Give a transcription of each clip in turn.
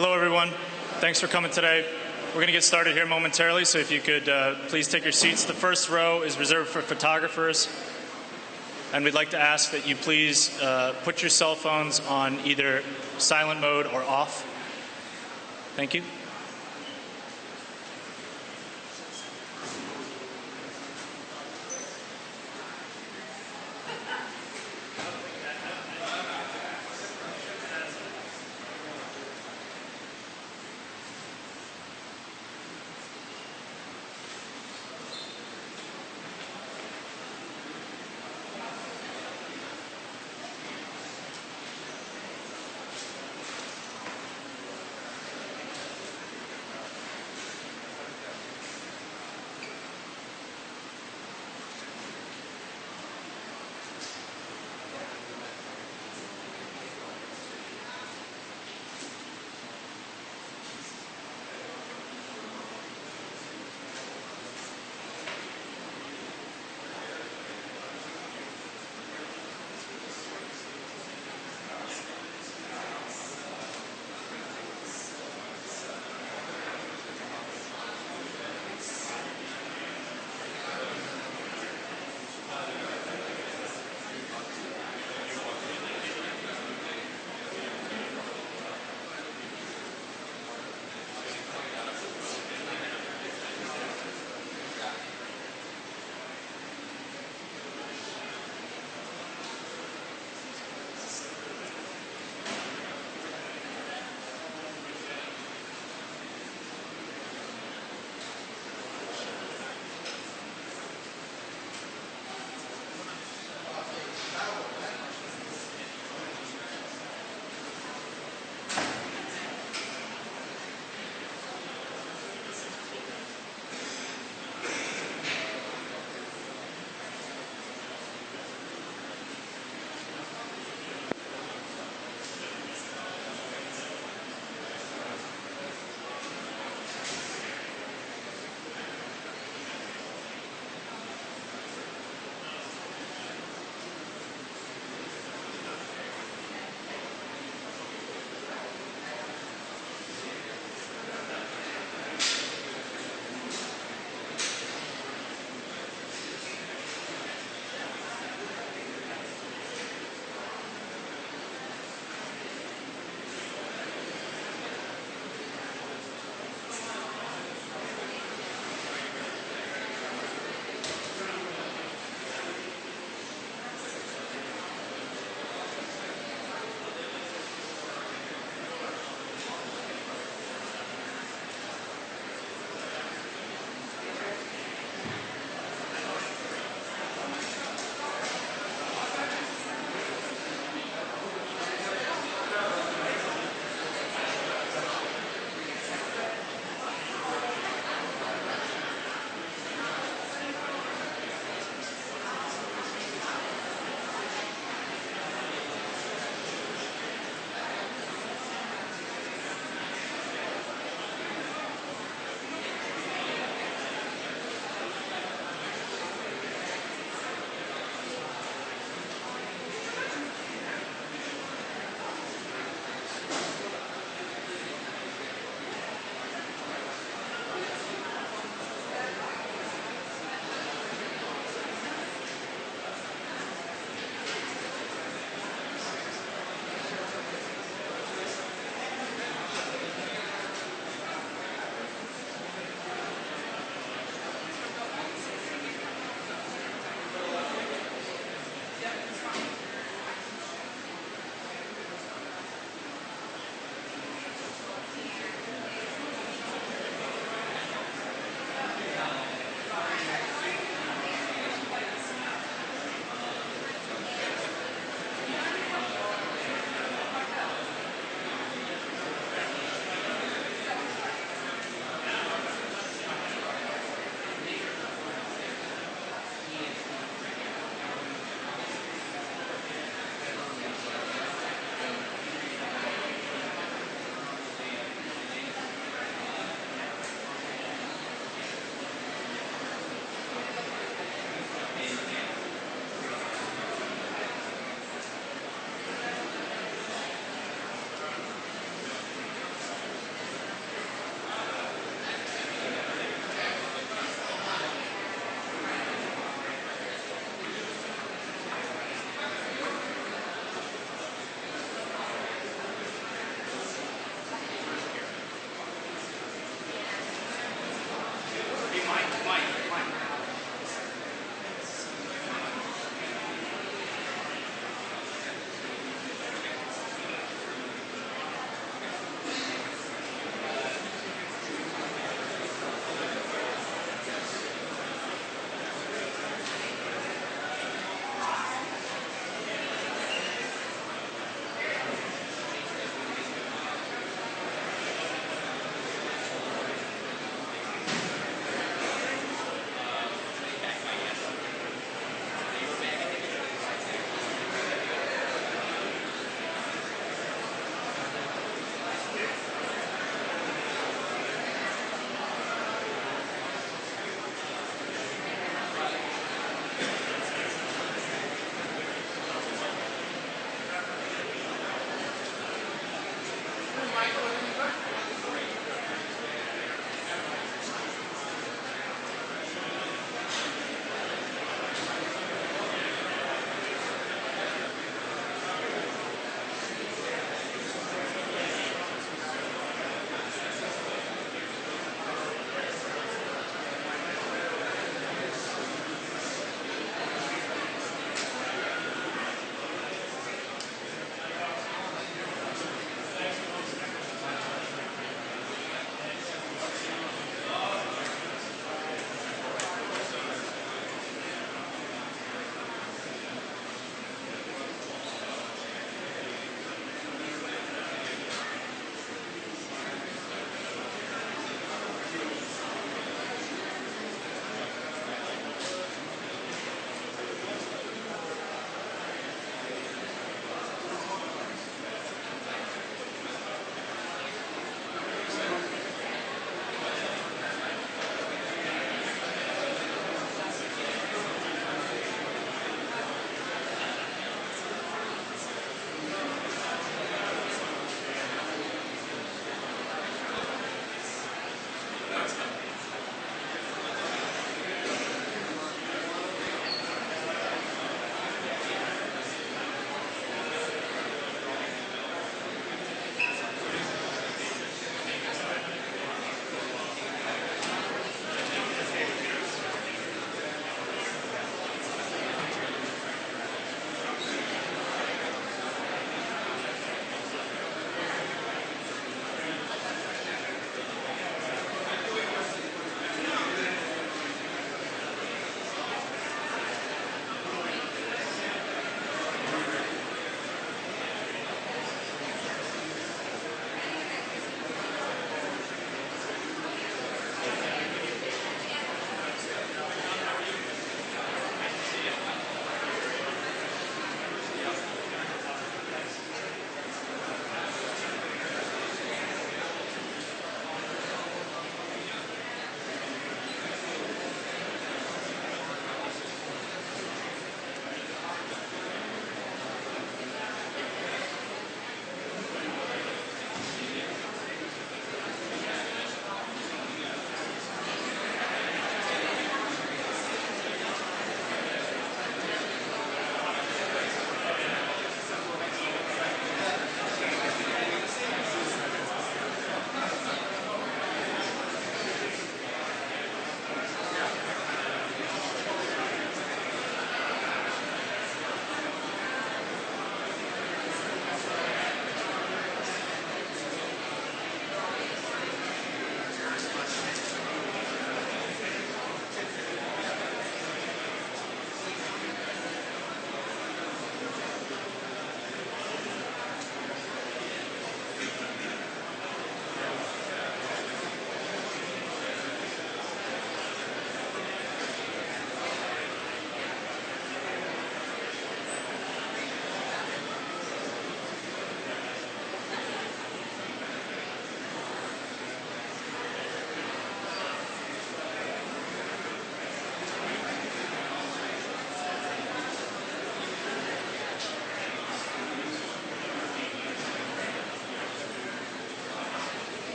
Hello, everyone. Thanks for coming today. We're going to get started here momentarily, so if you could please take your seats. The first row is reserved for photographers, and we'd like to ask that you please put your cell phones on either silent mode or off. Thank you.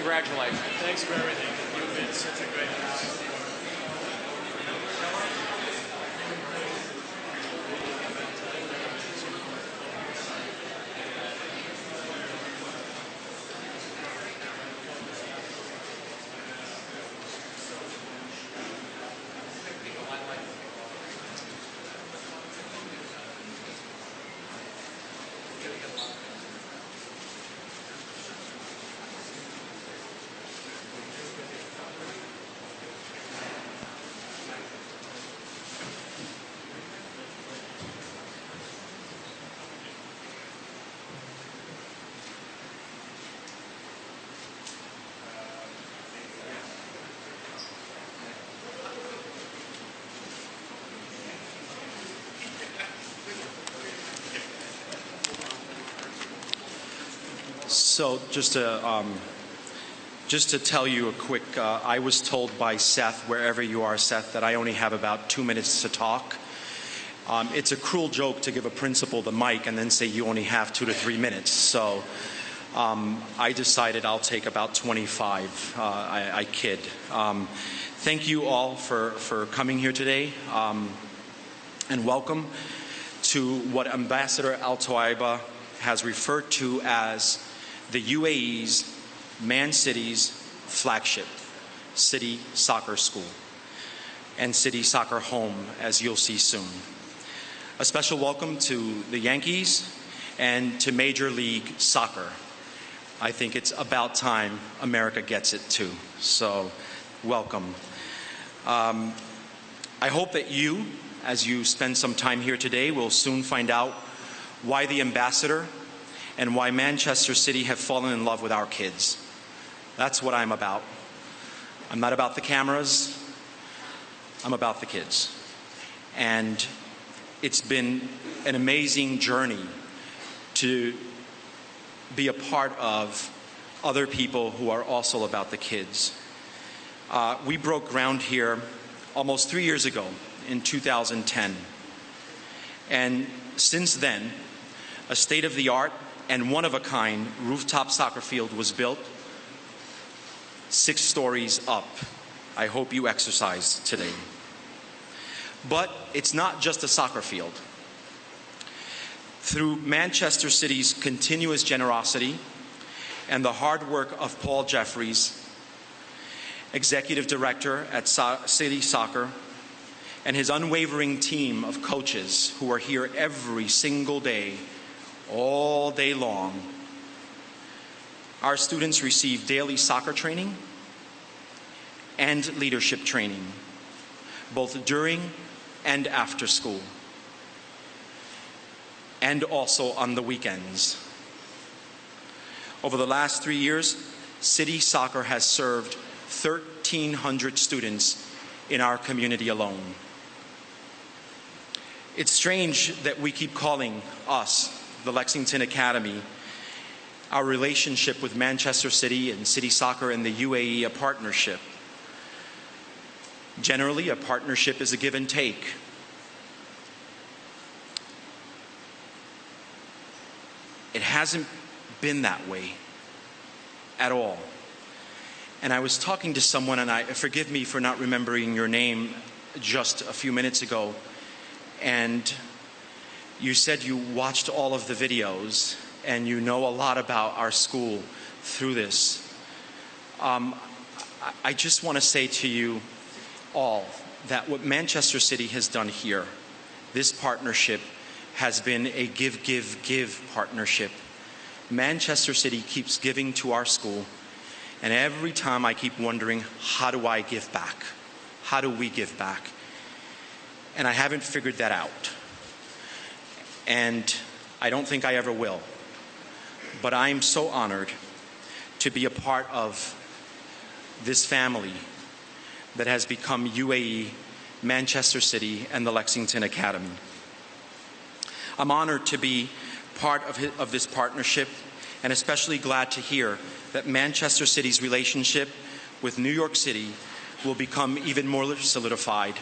congratulations. Thanks for everything. You've been such a great help. So just to tell you a quick, I was told by Seth, wherever you are, Seth, that I only have about 2 minutes to talk. It's a cruel joke to give a principal the mic and then say you only have 2 to 3 minutes. So I decided I'll take about 25. I kid. Thank you all for coming here today, and welcome to what Ambassador Al-Tawaiba has referred to as the UAE's Man City's flagship, City Soccer School, and City Soccer Home, as you'll see soon. A special welcome to the Yankees and to Major League Soccer. I think it's about time America gets it too, so welcome. I hope that you, as you spend some time here today, will soon find out why the ambassador and why Manchester City have fallen in love with our kids. That's what I'm about. I'm not about the cameras. I'm about the kids. And it's been an amazing journey to be a part of other people who are also about the kids. We broke ground here almost 3 years ago in 2010. And since then, a state-of-the-art and one-of-a-kind rooftop soccer field was built 6 stories up. I hope you exercise today. But it's not just a soccer field. Through Manchester City's continuous generosity and the hard work of Paul Jeffries, Executive Director at City Soccer, and his unwavering team of coaches who are here every single day, all day long, our students receive daily soccer training and leadership training, both during and after school, and also on the weekends. Over the last 3 years, City Soccer has served 1,300 students in our community alone. It's strange that we keep calling us, the Lexington Academy, our relationship with Manchester City and City Soccer and the UAE a partnership. Generally, a partnership is a give and take. It hasn't been that way at all. And I was talking to someone, and forgive me for not remembering your name just a few minutes ago, and you said you watched all of the videos and you know a lot about our school through this. I just want to say to you all that what Manchester City has done here, this partnership has been a give, give, give partnership. Manchester City keeps giving to our school, and every time I keep wondering, how do I give back? How do we give back? And I haven't figured that out. And I don't think I ever will. But I'm so honored to be a part of this family that has become UAE, Manchester City, and the Lexington Academy. I'm honored to be part of this partnership, and especially glad to hear that Manchester City's relationship with New York City will become even more solidified.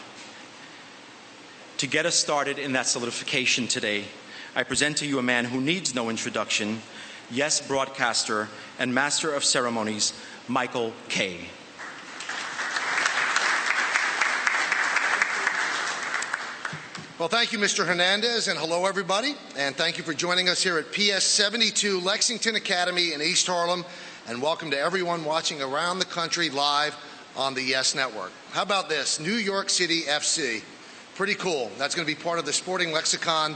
To get us started in that solidification today, I present to you a man who needs no introduction, yes, broadcaster and master of ceremonies, Michael K. Well, thank you, Mr. Hernandez, and hello, everybody. And thank you for joining us here at PS 72 Lexington Academy in East Harlem. And welcome to everyone watching around the country live on the YES Network. How about this? New York City FC. Pretty cool. That's going to be part of the sporting lexicon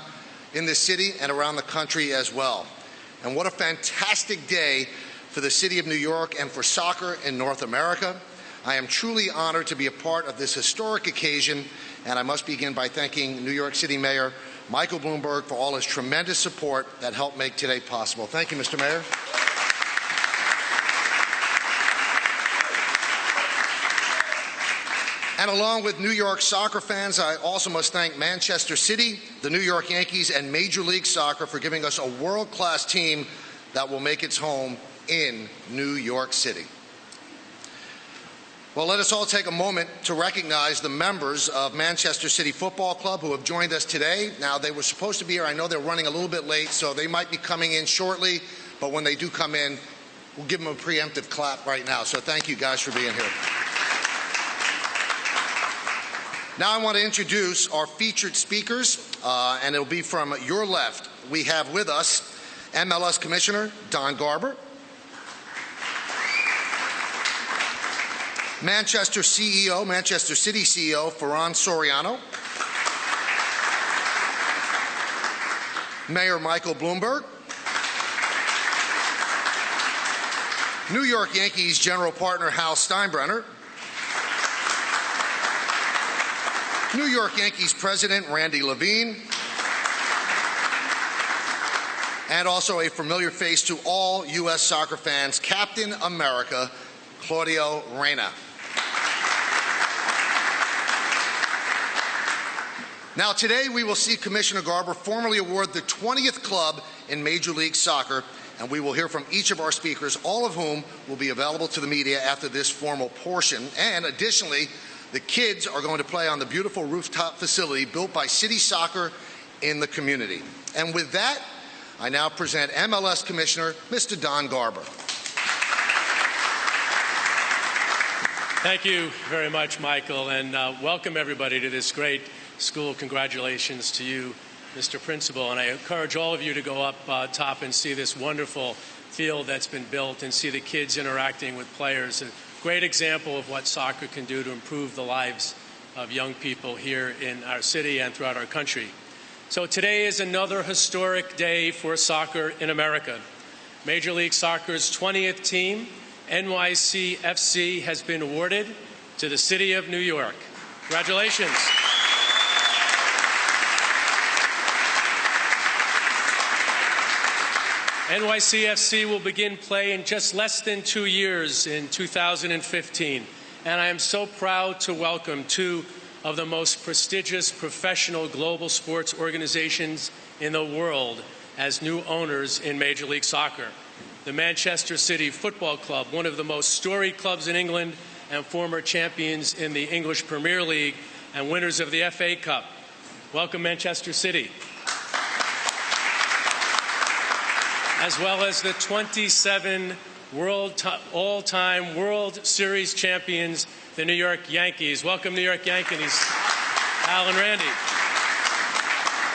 in this city and around the country as well. And what a fantastic day for the city of New York and for soccer in North America. I am truly honored to be a part of this historic occasion, and I must begin by thanking New York City Mayor Michael Bloomberg for all his tremendous support that helped make today possible. Thank you, Mr. Mayor. And along with New York soccer fans, I also must thank Manchester City, the New York Yankees, and Major League Soccer for giving us a world-class team that will make its home in New York City. Well, let us all take a moment to recognize the members of Manchester City Football Club who have joined us today. Now, they were supposed to be here. I know they're running a little bit late, so they might be coming in shortly. But when they do come in, we'll give them a preemptive clap right now. So thank you guys for being here. Now I want to introduce our featured speakers, and it'll be from your left. We have with us MLS Commissioner Don Garber, Manchester City CEO Ferran Soriano, Mayor Michael Bloomberg, New York Yankees General Partner Hal Steinbrenner, New York Yankees President Randy Levine, and also a familiar face to all U.S. soccer fans, Captain America Claudio Reyna. Now, today we will see Commissioner Garber formally award the 20th club in Major League Soccer, and we will hear from each of our speakers, all of whom will be available to the media after this formal portion. And additionally, the kids are going to play on the beautiful rooftop facility built by City Soccer in the community. And with that, I now present MLS Commissioner Mr. Don Garber. Thank you very much, Michael, and welcome everybody to this great school. Congratulations to you, Mr. Principal, and I encourage all of you to go up top and see this wonderful field that's been built and see the kids interacting with players. A great example of what soccer can do to improve the lives of young people here in our city and throughout our country. So today is another historic day for soccer in America. Major League Soccer's 20th team, NYC FC, has been awarded to the City of New York. Congratulations. NYCFC will begin play in just less than 2 years in 2015, and I am so proud to welcome two of the most prestigious professional global sports organizations in the world as new owners in Major League Soccer. The Manchester City Football Club, one of the most storied clubs in England and former champions in the English Premier League and winners of the FA Cup. Welcome, Manchester City. As well as the 27 all-time World Series champions, the New York Yankees. Welcome, New York Yankees, Al and Randy.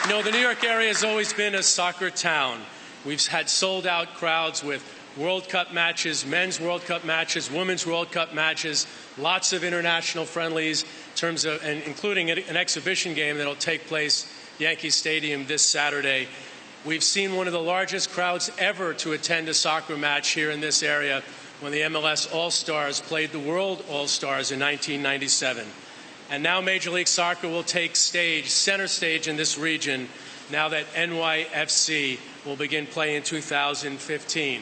You know, the New York area has always been a soccer town. We've had sold-out crowds with World Cup matches, men's World Cup matches, women's World Cup matches, lots of international friendlies, in terms of, and including an exhibition game that will take place at Yankee Stadium this Saturday. We've seen one of the largest crowds ever to attend a soccer match here in this area when the MLS All-Stars played the World All-Stars in 1997. And now Major League Soccer will take center stage in this region now that NYFC will begin play in 2015.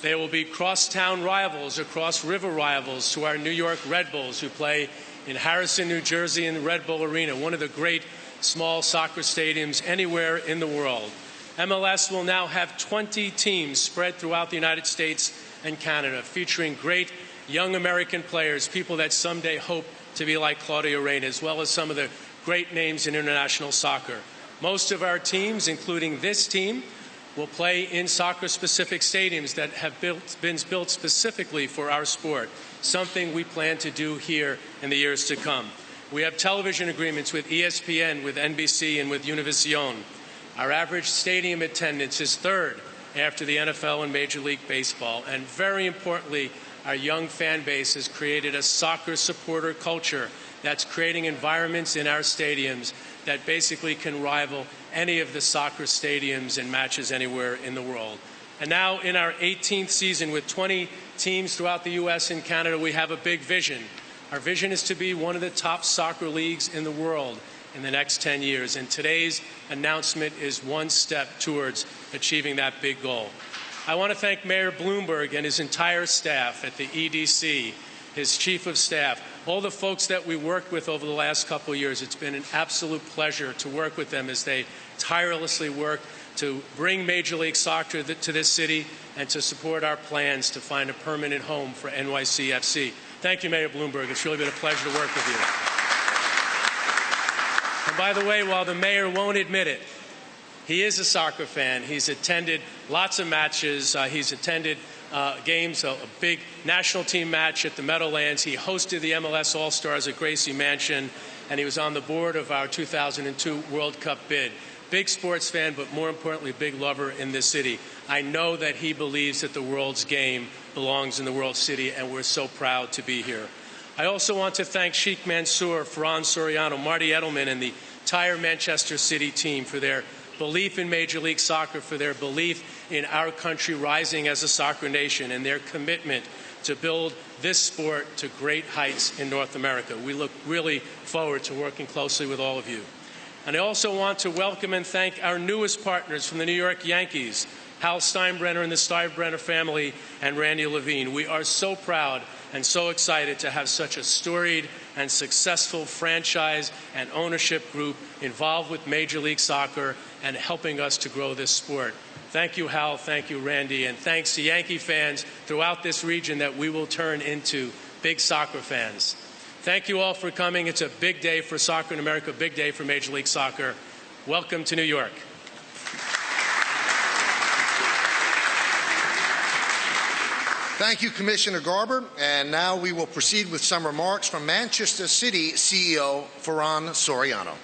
There will be crosstown rivals or cross-river rivals to our New York Red Bulls, who play in Harrison, New Jersey in the Red Bull Arena, one of the great small soccer stadiums anywhere in the world. MLS will now have 20 teams spread throughout the United States and Canada, featuring great young American players, people that someday hope to be like Claudio Reyna, as well as some of the great names in international soccer. Most of our teams, including this team, will play in soccer-specific stadiums that have been built specifically for our sport, something we plan to do here in the years to come. We have television agreements with ESPN, with NBC, and with Univision. Our average stadium attendance is third after the NFL and Major League Baseball. And very importantly, our young fan base has created a soccer supporter culture that's creating environments in our stadiums that basically can rival any of the soccer stadiums and matches anywhere in the world. And now in our 18th season with 20 teams throughout the U.S. and Canada, we have a big vision. Our vision is to be one of the top soccer leagues in the world in the next 10 years. And today's announcement is one step towards achieving that big goal. I want to thank Mayor Bloomberg and his entire staff at the EDC, his chief of staff, all the folks that we worked with over the last couple of years. It's been an absolute pleasure to work with them as they tirelessly work to bring Major League Soccer to this city and to support our plans to find a permanent home for NYC FC. Thank you, Mayor Bloomberg. It's really been a pleasure to work with you. And by the way, while the mayor won't admit it, he is a soccer fan. He's attended lots of matches. He's attended games, a big national team match at the Meadowlands. He hosted the MLS All-Stars at Gracie Mansion, and he was on the board of our 2002 World Cup bid. Big sports fan, but more importantly, big lover in this city. I know that he believes that the world's game belongs in the World City, and we're so proud to be here. I also want to thank Sheikh Mansour, Ferran Soriano, Marty Edelman, and the entire Manchester City team for their belief in Major League Soccer, for their belief in our country rising as a soccer nation, and their commitment to build this sport to great heights in North America. We look really forward to working closely with all of you. And I also want to welcome and thank our newest partners from the New York Yankees, Hal Steinbrenner and the Steinbrenner family, and Randy Levine. We are so proud and so excited to have such a storied and successful franchise and ownership group involved with Major League Soccer and helping us to grow this sport. Thank you, Hal. Thank you, Randy. And thanks to Yankee fans throughout this region that we will turn into big soccer fans. Thank you all for coming. It's a big day for soccer in America, a big day for Major League Soccer. Welcome to New York. Thank you, Commissioner Garber. And now we will proceed with some remarks from Manchester City CEO Ferran Soriano.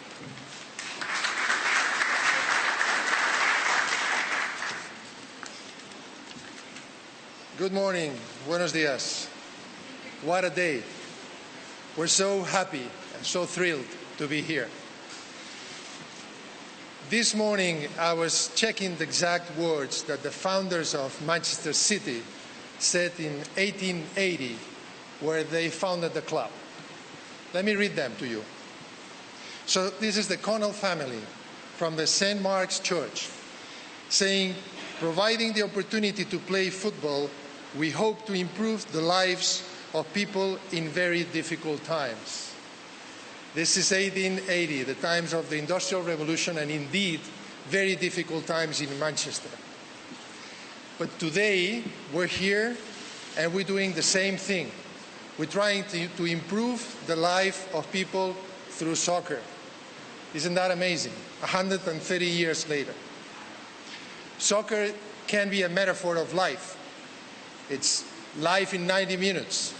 Good morning. Buenos dias. What a day. We're so happy and so thrilled to be here. This morning, I was checking the exact words that the founders of Manchester City said in 1880, where they founded the club. Let me read them to you. So this is the Connell family from the St. Mark's Church saying, providing the opportunity to play football, we hope to improve the lives of people in very difficult times. This is 1880, the times of the Industrial Revolution, and indeed, very difficult times in Manchester. But today, we're here and we're doing the same thing. We're trying to improve the life of people through soccer. Isn't that amazing? 130 years later. Soccer can be a metaphor of life. It's life in 90 minutes,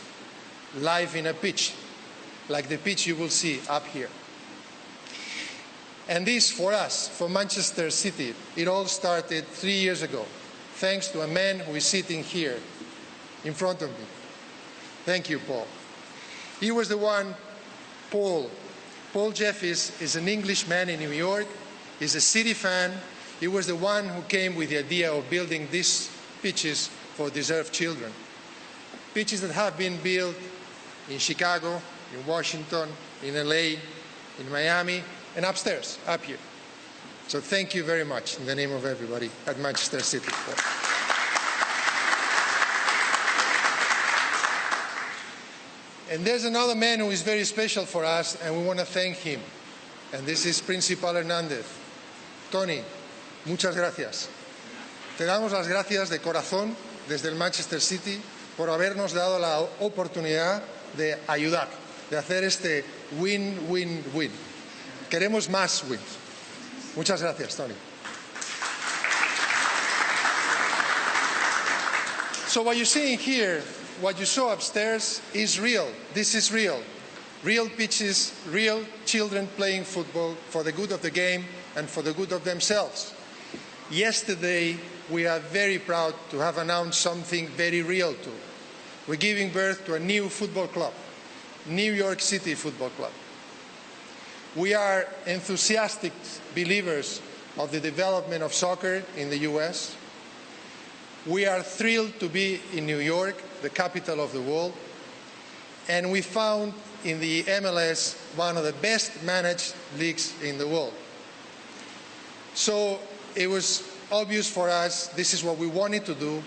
life in a pitch, like the pitch you will see up here. And this, for us, for Manchester City, it all started 3 years ago, thanks to a man who is sitting here in front of me. Thank you, Paul. He was the one, Paul Jeffis is an Englishman in New York. He's a City fan. He was the one who came with the idea of building these pitches for deserved children. Pitches that have been built in Chicago, in Washington, in LA, in Miami, and upstairs, up here. So thank you very much in the name of everybody at Manchester City. And there's another man who is very special for us, and we want to thank him. And this is Principal Hernández. Tony, muchas gracias. Te damos las gracias de corazón desde el Manchester City por habernos dado la oportunidad de ayudar, de hacer este win-win-win. Queremos más wins. Muchas gracias, Tony. So what you're seeing here, what you saw upstairs, is real. This is real. Real pitches, real children playing football for the good of the game and for the good of themselves. Yesterday, we are very proud to have announced something very real too. We're giving birth to a new football club, New York City Football Club. We are enthusiastic believers of the development of soccer in the U.S. We are thrilled to be in New York, the capital of the world, and we found in the MLS one of the best managed leagues in the world. So it was obvious for us this is what we wanted to do.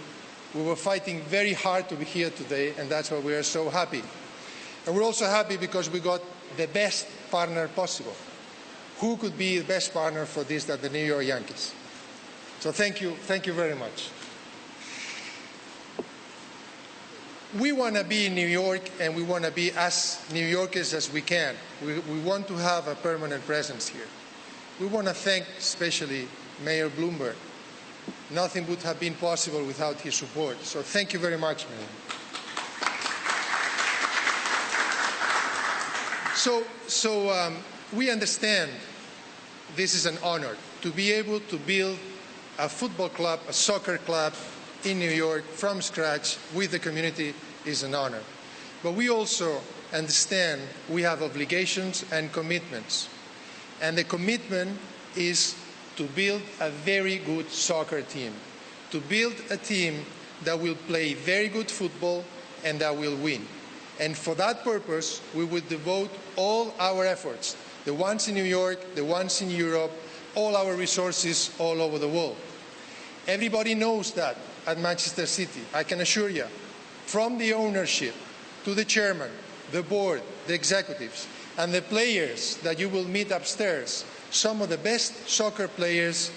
We were fighting very hard to be here today, and that's why we are so happy. And we're also happy because we got the best partner possible. Who could be the best partner for this than the New York Yankees? So thank you very much. We want to be in New York, and we want to be as New Yorkers as we can. We want to have a permanent presence here. We want to thank especially Mayor Bloomberg. Nothing would have been possible without his support. So thank you very much, Mayor. So we understand this is an honor to be able to build a football club, a soccer club in New York from scratch with the community is an honor. But we also understand we have obligations and commitments. And the commitment is to build a very good soccer team, to build a team that will play very good football and that will win. And for that purpose, we will devote all our efforts, the ones in New York, the ones in Europe, all our resources all over the world. Everybody knows that at Manchester City, I can assure you, from the ownership to the chairman, the board, the executives, and the players that you will meet upstairs, some of the best soccer players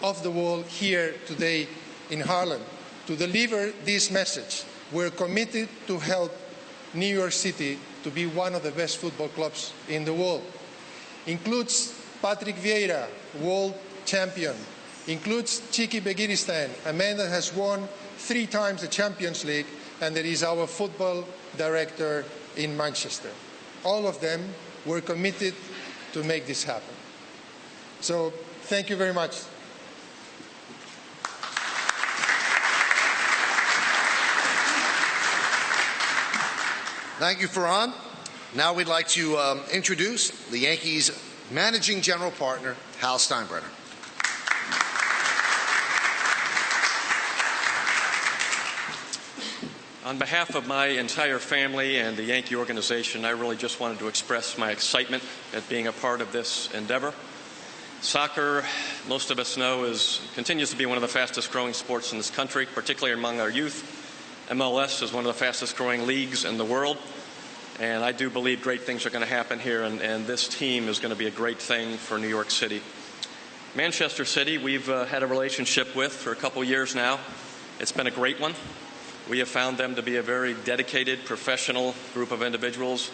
of the world here today in Harlem. To deliver this message, we're committed to help New York City to be one of the best football clubs in the world. Includes Patrick Vieira, world champion. Includes Chiki Begiristain, a man that has won 3 times the Champions League, and that is our football director in Manchester. All of them were committed to make this happen. So thank you very much. Thank you, Farhan. Now we'd like to introduce the Yankees' managing general partner, Hal Steinbrenner. On behalf of my entire family and the Yankee organization, I really just wanted to express my excitement at being a part of this endeavor. Soccer, most of us know, continues to be one of the fastest growing sports in this country, particularly among our youth. MLS is one of the fastest growing leagues in the world, and I do believe great things are going to happen here, and this team is going to be a great thing for New York City. Manchester City, we've had a relationship with for a couple years now. It's been a great one. We have found them to be a very dedicated, professional group of individuals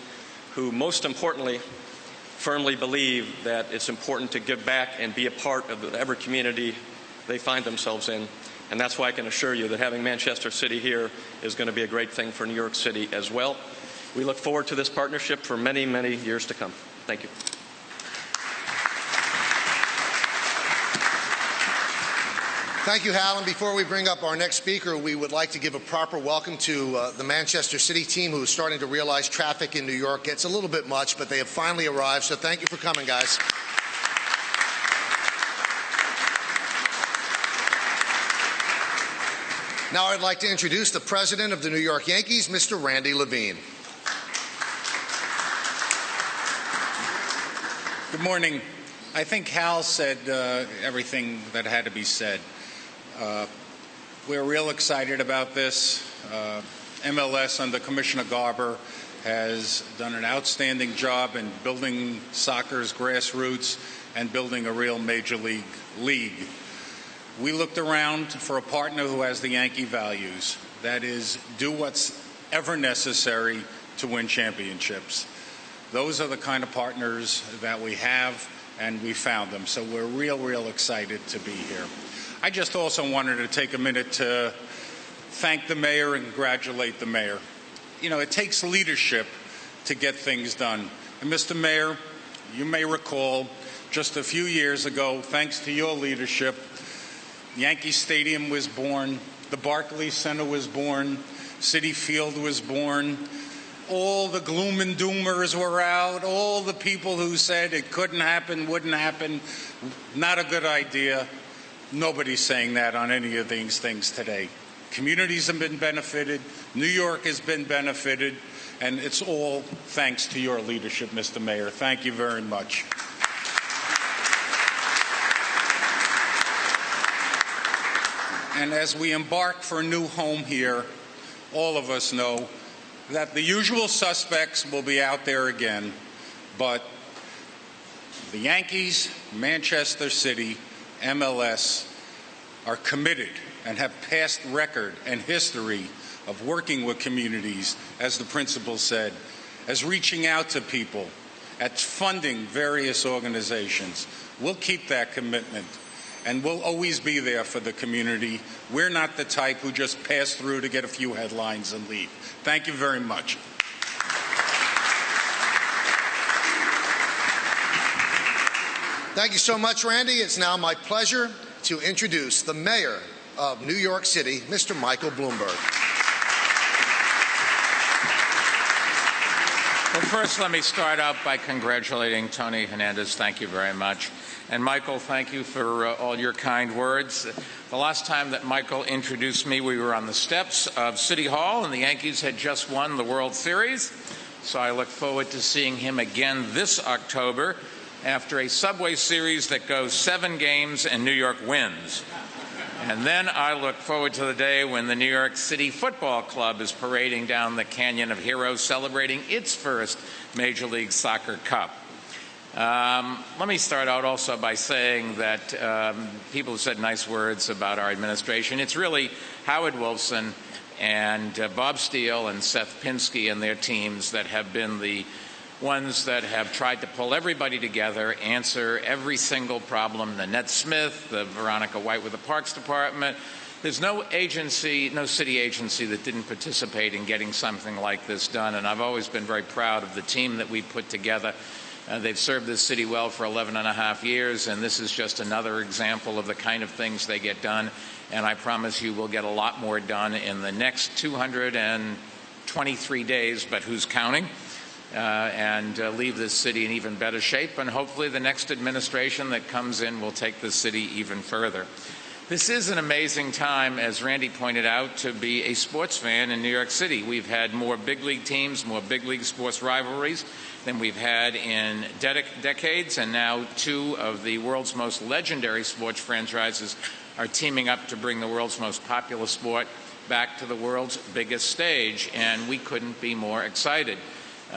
who, most importantly, firmly believe that it's important to give back and be a part of whatever community they find themselves in. And that's why I can assure you that having Manchester City here is going to be a great thing for New York City as well. We look forward to this partnership for many, many years to come. Thank you. Thank you, Hal. And before we bring up our next speaker, we would like to give a proper welcome to the Manchester City team, who is starting to realize traffic in New York gets a little bit much, but they have finally arrived. So thank you for coming, guys. Now I'd like to introduce the president of the New York Yankees, Mr. Randy Levine. Good morning. I think Hal said everything that had to be said. We're real excited about this. MLS under Commissioner Garber has done an outstanding job in building soccer's grassroots and building a real major league. We looked around for a partner who has the Yankee values. That is, do what's ever necessary to win championships. Those are the kind of partners that we have, and we found them. So we're real excited to be here. I just also wanted to take a minute to thank the mayor and congratulate the mayor. You know, it takes leadership to get things done. And Mr. Mayor, you may recall just a few years ago, thanks to your leadership, Yankee Stadium was born, the Barclays Center was born, Citi Field was born. All the gloom and doomers were out, all the people who said it couldn't happen, wouldn't happen, not a good idea. Nobody's saying that on any of these things today. Communities have been benefited, New York has been benefited, and it's all thanks to your leadership, Mr. Mayor. Thank you very much. And as we embark for a new home here, all of us know that the usual suspects will be out there again, but the Yankees, Manchester City, MLS are committed and have past record and history of working with communities, as the principal said, as reaching out to people, at funding various organizations. We'll keep that commitment, and we'll always be there for the community. We're not the type who just pass through to get a few headlines and leave. Thank you very much. Thank you so much, Randy. It's now my pleasure to introduce the mayor of New York City, Mr. Michael Bloomberg. Well, first, let me start out by congratulating Tony Hernandez. Thank you very much. And Michael, thank you for all your kind words. The last time that Michael introduced me, we were on the steps of City Hall, and the Yankees had just won the World Series. So I look forward to seeing him again this October after a Subway Series that goes 7 games and New York wins. And then I look forward to the day when the New York City Football Club is parading down the Canyon of Heroes, celebrating its first Major League Soccer Cup. Let me start out also by saying that people have said nice words about our administration. It's really Howard Wolfson and Bob Steele and Seth Pinsky and their teams that have been the ones that have tried to pull everybody together, answer every single problem. The Ned Smith, the Veronica White with the Parks Department. There's no agency, no city agency that didn't participate in getting something like this done, and I've always been very proud of the team that we put together. They've served this city well for 11 and a half years, and this is just another example of the kind of things they get done, and I promise you we'll get a lot more done in the next 223 days, but who's counting? And leave this city in even better shape, and hopefully the next administration that comes in will take this city even further. This is an amazing time, as Randy pointed out, to be a sports fan in New York City. We've had more big league teams, more big league sports rivalries than we've had in decades, and now 2 of the world's most legendary sports franchises are teaming up to bring the world's most popular sport back to the world's biggest stage, and we couldn't be more excited.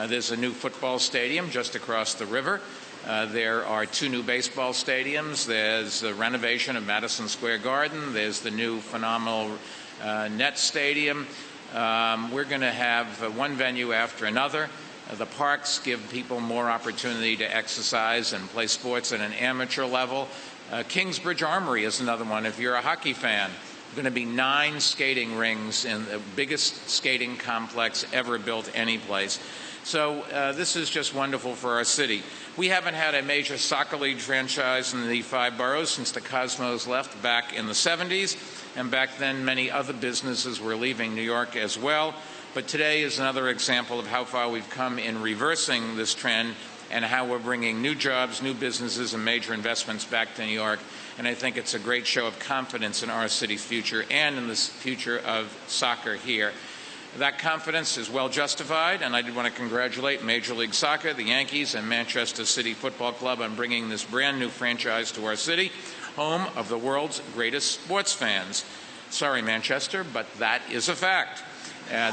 There's a new football stadium just across the river. There are 2 new baseball stadiums. There's the renovation of Madison Square Garden. There's the new phenomenal Nets Stadium. We're going to have one venue after another. The parks give people more opportunity to exercise and play sports at an amateur level. Kingsbridge Armory is another one. If you're a hockey fan, there are going to be 9 skating rings in the biggest skating complex ever built anyplace. So this is just wonderful for our city. We haven't had a major soccer league franchise in the 5 boroughs since the Cosmos left back in the 70s, and back then many other businesses were leaving New York as well. But today is another example of how far we've come in reversing this trend and how we're bringing new jobs, new businesses, and major investments back to New York. And I think it's a great show of confidence in our city's future and in the future of soccer here. That confidence is well justified, and I did want to congratulate Major League Soccer, the Yankees, and Manchester City Football Club on bringing this brand new franchise to our city, home of the world's greatest sports fans. Sorry, Manchester, but that is a fact.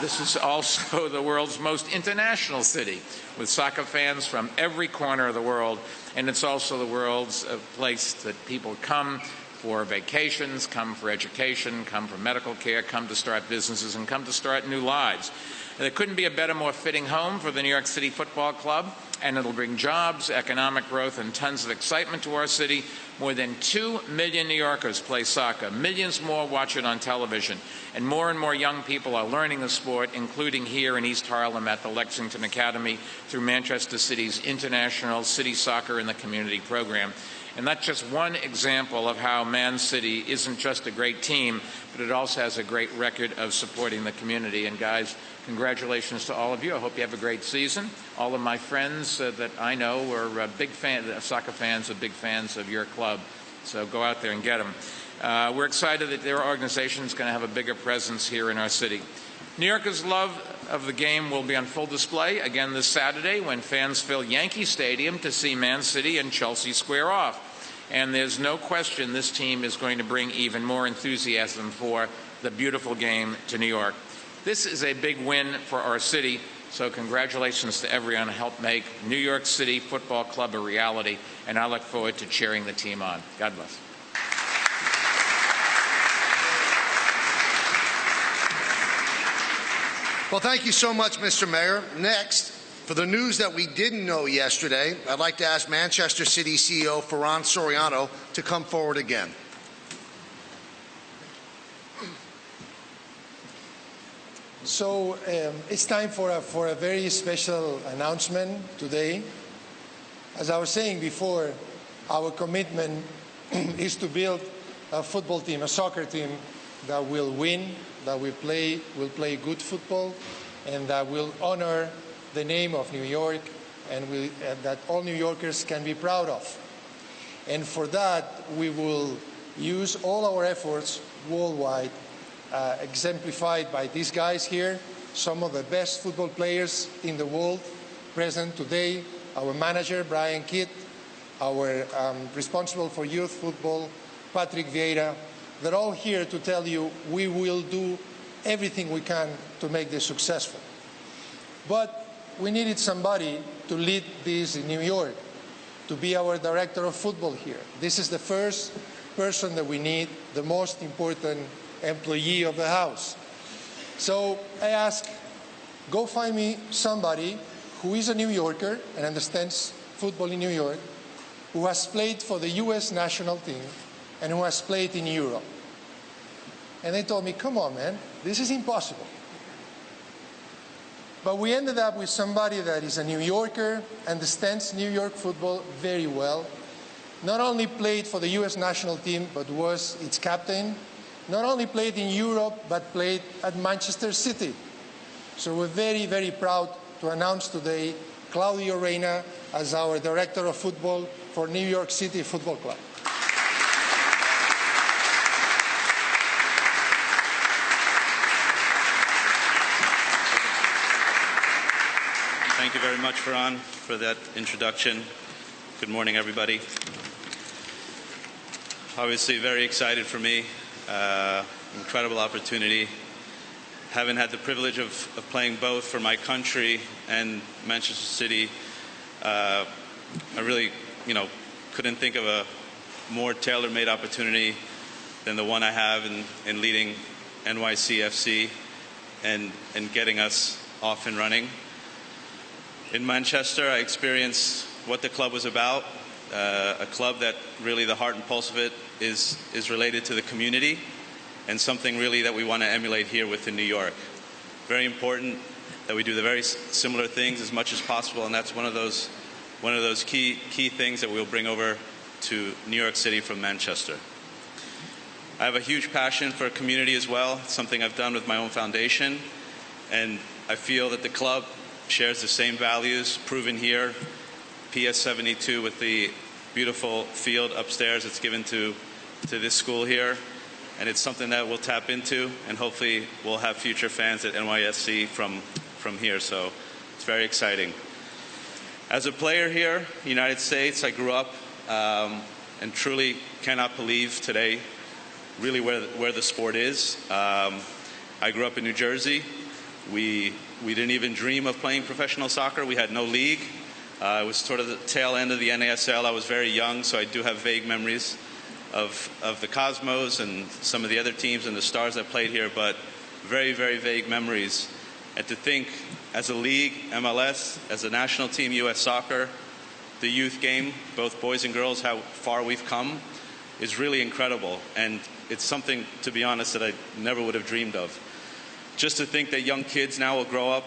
This is also the world's most international city, with soccer fans from every corner of the world, and it's also the world's place that people come for vacations, come for education, come for medical care, come to start businesses, and come to start new lives. And there couldn't be a better, more fitting home for the New York City Football Club, and it'll bring jobs, economic growth, and tons of excitement to our city. More than 2 million New Yorkers play soccer. Millions more watch it on television. And more young people are learning the sport, including here in East Harlem at the Lexington Academy through Manchester City's International City Soccer in the Community program. And that's just one example of how Man City isn't just a great team, but it also has a great record of supporting the community. And guys, congratulations to all of you. I hope you have a great season. All of my friends that I know are big soccer fans, are big fans of your club. So go out there and get them. We're excited that their organization is going to have a bigger presence here in our city. New Yorkers' love of the game will be on full display again this Saturday when fans fill Yankee Stadium to see Man City and Chelsea square off. And there's no question this team is going to bring even more enthusiasm for the beautiful game to New York. This is a big win for our city, so congratulations to everyone who helped make New York City Football Club a reality, and I look forward to cheering the team on. God bless. Well, thank you so much, Mr. Mayor. Next, for the news that we didn't know yesterday, I'd like to ask Manchester City CEO Ferran Soriano to come forward again. So it's time for a very special announcement today. As I was saying before, our commitment is to build a football team, a soccer team that will win, that will play good football, and that will honor the name of New York, and that all New Yorkers can be proud of. And for that, we will use all our efforts worldwide, exemplified by these guys here, some of the best football players in the world present today, our manager, Brian Kidd, our responsible for youth football, Patrick Vieira. They're all here to tell you we will do everything we can to make this successful. But we needed somebody to lead this in New York, to be our director of football here. This is the first person that we need, the most important employee of the house. So I asked, go find me somebody who is a New Yorker and understands football in New York, who has played for the US national team and who has played in Europe. And they told me, come on, man, this is impossible. But we ended up with somebody that is a New Yorker, understands New York football very well, not only played for the US national team, but was its captain, not only played in Europe, but played at Manchester City. So we're very, very proud to announce today Claudio Reyna as our Director of Football for New York City Football Club. Thank you very much, Ferran, for that introduction. Good morning, everybody. Obviously, very excited for me. Incredible opportunity. Haven't had the privilege of playing both for my country and Manchester City. I really, couldn't think of a more tailor-made opportunity than the one I have in leading NYC FC and getting us off and running. In Manchester, I experienced what the club was about, a club that really the heart and pulse of it is related to the community, and something really that we want to emulate here within New York. Very important that we do the very similar things as much as possible, and that's one of those key things that we'll bring over to New York City from Manchester. I have a huge passion for community as well. It's something I've done with my own foundation, and I feel that the club shares the same values, proven here, PS 72 with the beautiful field upstairs that's given to this school here. And it's something that we'll tap into, and hopefully we'll have future fans at NYSC from here. So it's very exciting. As a player here, United States, I grew up and truly cannot believe today really where the sport is. I grew up in New Jersey. We didn't even dream of playing professional soccer. We had no league. It was sort of the tail end of the NASL. I was very young, so I do have vague memories. of the Cosmos and some of the other teams and the stars that played here, but very, very vague memories. And to think, as a league, MLS, as a national team, U.S. Soccer, the youth game, both boys and girls, how far we've come is really incredible. And it's something, to be honest, that I never would have dreamed of. Just to think that young kids now will grow up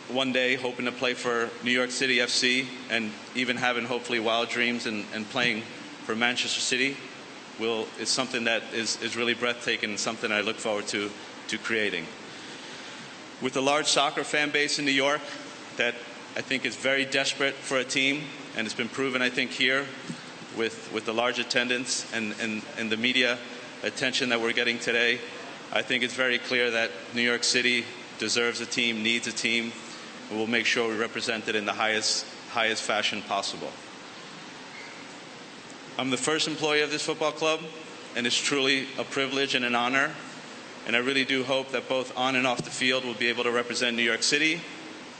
one day hoping to play for New York City FC and even having hopefully wild dreams and playing for Manchester City is something that is really breathtaking and something I look forward to creating. With a large soccer fan base in New York that I think is very desperate for a team, and it's been proven, I think, here with the large attendance and the media attention that we're getting today, I think it's very clear that New York City deserves a team, needs a team, and we'll make sure we represent it in the highest fashion possible. I'm the first employee of this football club, and it's truly a privilege and an honor. And I really do hope that both on and off the field we'll be able to represent New York City,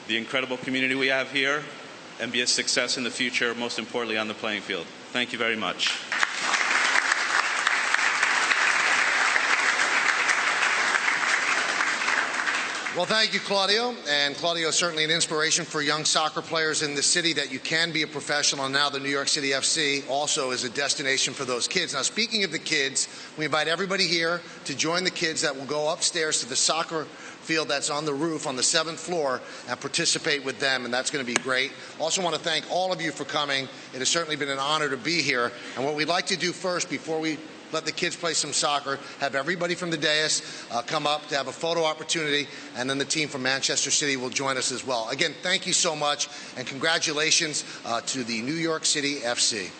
the incredible community we have here, and be a success in the future, most importantly on the playing field. Thank you very much. Well, thank you, Claudio. And Claudio is certainly an inspiration for young soccer players in the city that you can be a professional. And now the New York City FC also is a destination for those kids. Now, speaking of the kids, we invite everybody here to join the kids that will go upstairs to the soccer field that's on the roof on the 7th floor and participate with them, and that's going to be great. Also want to thank all of you for coming. It has certainly been an honor to be here. And what we'd like to do first, before we let the kids play some soccer, have everybody from the dais come up to have a photo opportunity, and then the team from Manchester City will join us as well. Again, thank you so much, and congratulations to the New York City FC.